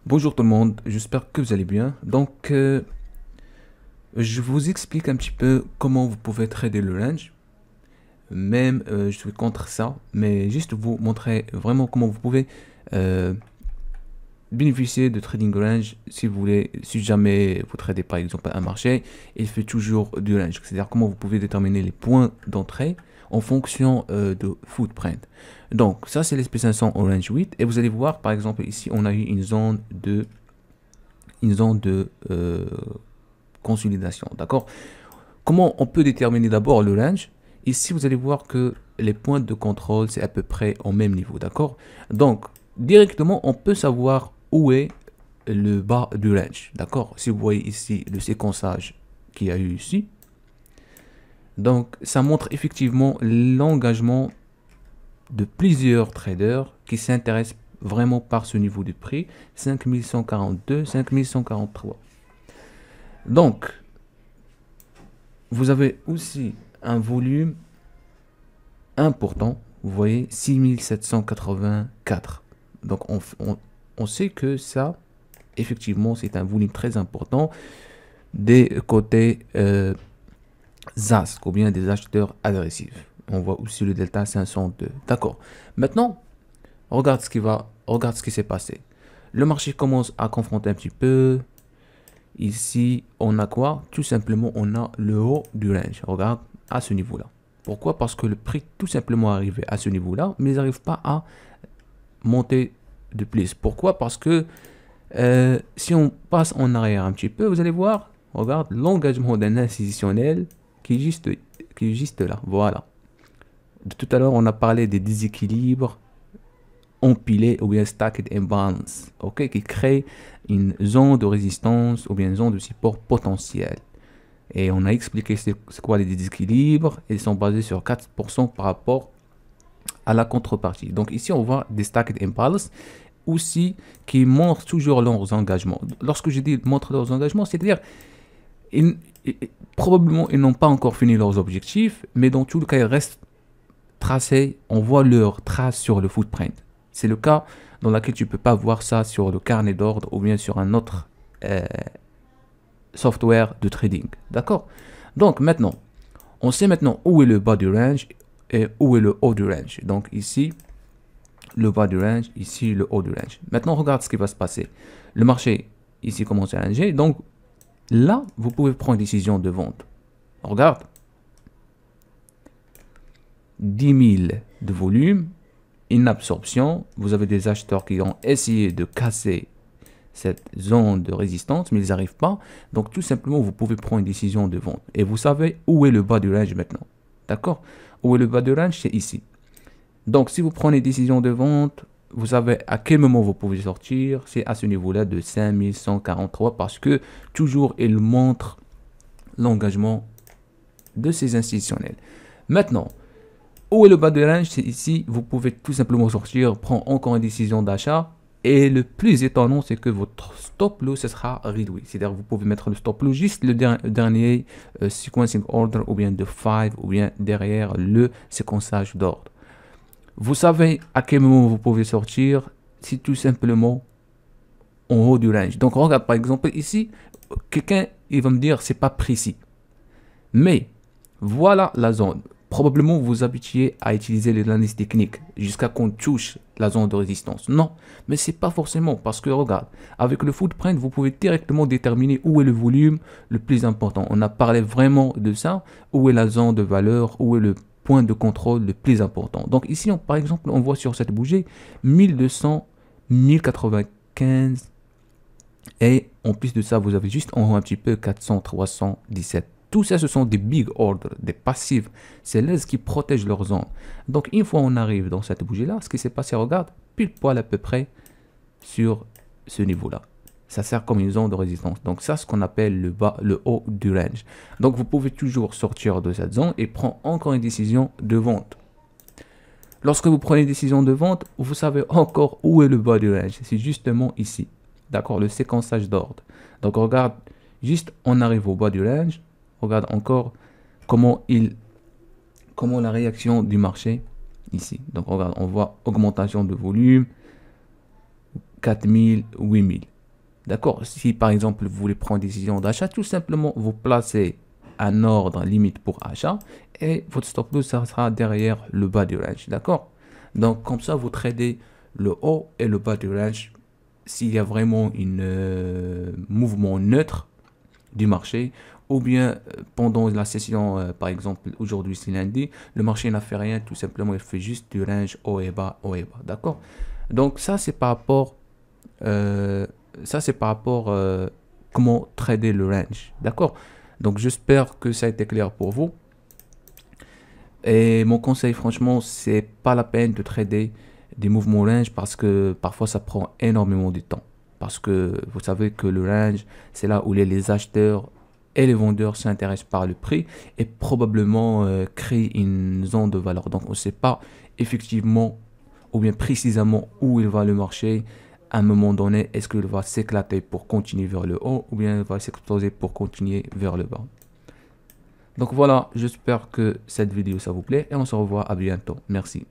Bonjour tout le monde, j'espère que vous allez bien. Je vous explique un petit peu comment vous pouvez trader le range. Même, je suis contre ça, mais juste vous montrer vraiment comment vous pouvez euh, bénéficier de trading range si vous voulez, si jamais vous tradez par exemple un marché, il fait toujours du range. C'est-à-dire comment vous pouvez déterminer les points d'entrée en fonction de footprint. Donc, ça c'est l'SP500 au range 8 et vous allez voir par exemple ici on a eu une zone de consolidation, d'accord. Comment on peut déterminer d'abord le range? Ici, vous allez voir que les points de contrôle, c'est à peu près au même niveau, d'accord. Donc, directement, on peut savoir où est le bas du range, d'accord. Si vous voyez ici le séquençage qu'il y a eu ici, donc ça montre effectivement l'engagement de plusieurs traders qui s'intéressent vraiment par ce niveau de prix, 5142, 5143. Donc, vous avez aussi un volume important, vous voyez 6784. Donc, on sait que ça, effectivement, c'est un volume très important des côtés ZAS, ou bien des acheteurs agressifs. On voit aussi le delta 502. D'accord. Maintenant, regarde ce qui s'est passé. Le marché commence à confronter un petit peu. Ici, on a quoi? Tout simplement, on a le haut du range. Regarde, à ce niveau-là. Pourquoi? Parce que le prix tout simplement arrivé à ce niveau-là, mais il n'arrive pas à monter de plus. Pourquoi? Parce que si on passe en arrière un petit peu, vous allez voir, regarde, l'engagement d'un institutionnel qui est juste là. Voilà. De tout à l'heure, on a parlé des déséquilibres empilés ou bien stacked imbalance, ok, qui crée une zone de résistance ou bien une zone de support potentiel. Et on a expliqué c'est quoi les déséquilibres. Ils sont basés sur 4% par rapport à la contrepartie. Donc ici, on voit des stacked imbalance aussi qui montrent toujours leurs engagements. Lorsque je dis montrent leurs engagements, c'est-à-dire probablement ils n'ont pas encore fini leurs objectifs, mais dans tout le cas, ils restent tracés. On voit leurs traces sur le footprint. C'est le cas dans lequel tu ne peux pas voir ça sur le carnet d'ordre ou bien sur un autre software de trading. D'accord? Donc maintenant, on sait maintenant où est le bas du range et où est le haut du range. Donc ici, le bas du range, ici le haut du range. Maintenant, regarde ce qui va se passer. Le marché ici commence à ranger. Donc là, vous pouvez prendre une décision de vente. Regarde. 10 000 de volume, une absorption. Vous avez des acheteurs qui ont essayé de casser cette zone de résistance, mais ils n'arrivent pas. Donc tout simplement, vous pouvez prendre une décision de vente. Et vous savez où est le bas du range maintenant. D'accord? Où est le bas du range? C'est ici. Donc si vous prenez une décision de vente, vous savez à quel moment vous pouvez sortir. C'est à ce niveau-là de 5143 parce que toujours il montre l'engagement de ces institutionnels. Maintenant, où est le bas de range? C'est ici. Vous pouvez tout simplement sortir, prendre encore une décision d'achat. Et le plus étonnant, c'est que votre stop loss sera réduit. C'est-à-dire vous pouvez mettre le stop loss juste le dernier sequencing order ou bien de 5 ou bien derrière le séquençage d'ordre. Vous savez à quel moment vous pouvez sortir? C'est tout simplement en haut du range. Donc regarde par exemple ici, quelqu'un il va me dire c'est pas précis. Mais voilà la zone. Probablement vous vous habituez à utiliser l'analyse technique jusqu'à qu'on touche la zone de résistance. Non, mais c'est pas forcément parce que regarde, avec le footprint, vous pouvez directement déterminer où est le volume le plus important. On a parlé vraiment de ça, où est la zone de valeur, où est le point de contrôle le plus important. Donc ici, par exemple, on voit sur cette bougie 1200, 1095 et en plus de ça, vous avez juste en haut un petit peu 400, 317. Tout ça, ce sont des big orders, des passifs. C'est là ce qui protège leur zone. Donc, une fois on arrive dans cette bougie-là, ce qui s'est passé, regarde, pile poil à peu près sur ce niveau-là. Ça sert comme une zone de résistance. Donc, ça, ce qu'on appelle le bas, le haut du range. Donc, vous pouvez toujours sortir de cette zone et prendre encore une décision de vente. Lorsque vous prenez une décision de vente, vous savez encore où est le bas du range. C'est justement ici. D'accord, le séquençage d'ordre. Donc, regarde, juste on arrive au bas du range. Regarde encore comment la réaction du marché ici. Donc regarde, on voit augmentation de volume 4000, 8000. D'accord? Si par exemple vous voulez prendre une décision d'achat, tout simplement vous placez un ordre limite pour achat et votre stop loss ça sera derrière le bas du range. D'accord? Donc comme ça vous tradez le haut et le bas du range. S'il y a vraiment un mouvement neutre du marché, ou bien pendant la session, par exemple aujourd'hui c'est lundi, le marché n'a fait rien, tout simplement il fait juste du range haut et bas, d'accord? Donc euh, ça c'est par rapport comment trader le range, d'accord? Donc j'espère que ça a été clair pour vous. Et mon conseil, franchement, c'est pas la peine de trader des mouvements range parce que parfois ça prend énormément de temps. Parce que vous savez que le range, c'est là où les acheteurs et les vendeurs s'intéressent par le prix et probablement créent une zone de valeur. Donc on ne sait pas effectivement ou bien précisément où il va le marché à un moment donné. Est-ce qu'il va s'éclater pour continuer vers le haut ou bien il va s'exploser pour continuer vers le bas. Donc voilà, j'espère que cette vidéo ça vous plaît et on se revoit à bientôt. Merci.